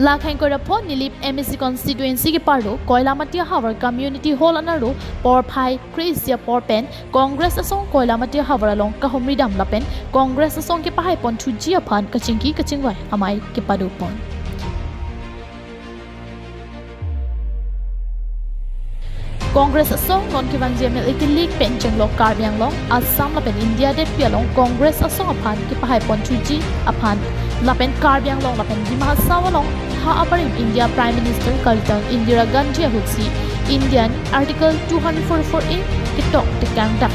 Lakhankora Nilip MSC constituency ke pardo Koilamatia Havar community hall anaro por phai Christia porpen Congress asong Koilamatia Havar along kahomri dam lapen Congress asong ke pahai pon thujia phan kachingki kachingwai amai ke padu pon Congress asong non kivan JML ikilik pencheng lo karbyang long Assam lapen India det pialong Congress asong aphan ke pahai pon thuji aphan lapen karbyang long lapen dimahasawa long ha aparim India Prime Minister Kaltang Indira Gandhi hutsi Indian Article 244A kitok tikang dak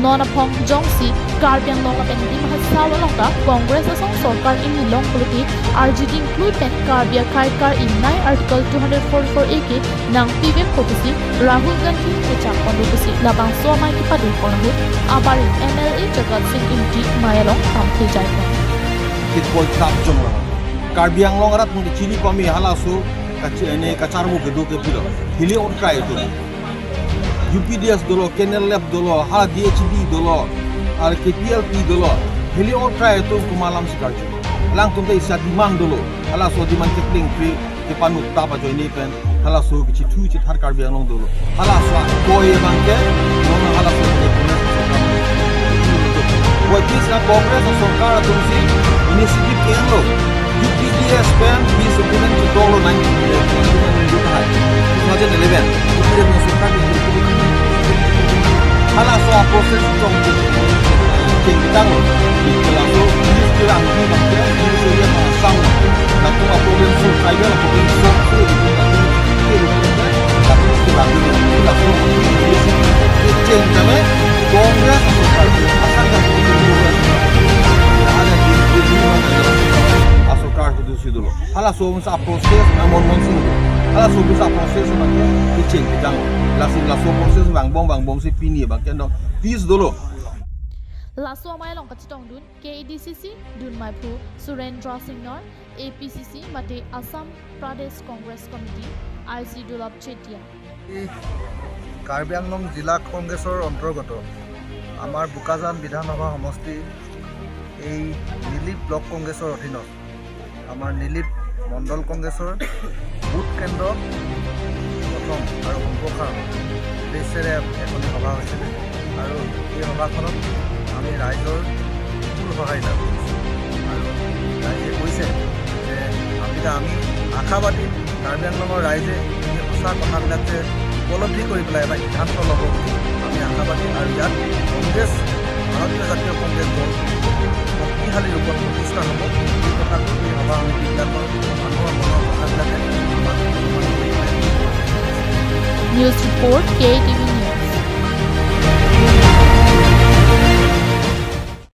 non apong jongsi karbyang long lapen dimahasawa long ka Congress asong sarkar in long politi RGD include pen karbya khai kar in 9 Article 244A ke nang PVM kopisi Rahul Gandhi kechak pondusi labang somai ki padu ponhu aparim MLA Jagat Singh Inti mayalong tamthi jai Kitbol tap jomla Karbiang long rat mung chili komi halasu kachene kacharmu ke do ke pilo hili on try to UPDS dolo Kenel Lab dolo ha DHD dolo ar KPLP dolo hili on try to kumalam sikarju lang tum dei sa demand dolo halasu demand kepling free ke panu tapa joini pen halasu ki thu chi thar Karbiang long dolo halasu koi bangke non halasu what is na Congress of Sarkar tumsi initiative kenlo UPDS pen di sebulan $9 2011 UPDS na Sarkar hala so proses tong king bidang lalu diserang di bagian di Suria Asam lalu provinsi Sulawesi provinsi tapi kurang lalu change nama Congress Sarkar asal dari ada di Asokar itu dulu. Hala so bisa proses namun monsun. Hala so bisa proses macam kecil kita. Langsung proses bang bom si pini bang kendo. Peace dulu. Laso amai long kachitong dun KDCC dun maipu Surendra Singhar APCC mate Assam Pradesh Congress Committee IC Dulab Chetia. Karbi Anglong Jila Congressor অন্তর্গত আমাৰ বুকাজান বিধানসভা সমষ্টি এই নিলিপ block কংগ্ৰেছৰ অধীনত আমাৰ নিলিপ মণ্ডল কংগ্ৰেছৰ booth কেন্দ্ৰ প্ৰথম আৰু সম্প্ৰসাৰণ উদ্দেশ্যেৰে এখন সভা হৈছিল আৰু এই সভাখনত আমি ৰাইজৰ ফুল সহায় লাভ কৰিছোঁ আৰু ৰাইজে কৈছে যে আমি আশাবাদী কাৰ্বি আংলঙৰ ৰাইজে এই সঁচা কথাবিলাক যে উপলব্ধি কৰি পেলাই এটা সিদ্ধান্ত ল'ব বুলি আমি আশাবাদী আৰু ইয়াত কংগ্ৰেছ ভাৰতীয় জাতীয় কংগ্ৰেছ দল শক্তিশালী ৰূপত প্ৰতিষ্ঠা হ'ব এই কথা এই সভা সমিতিবিলাকৰ মানুহৰ মনৰ কথাবিলাকে আমাক News report KTV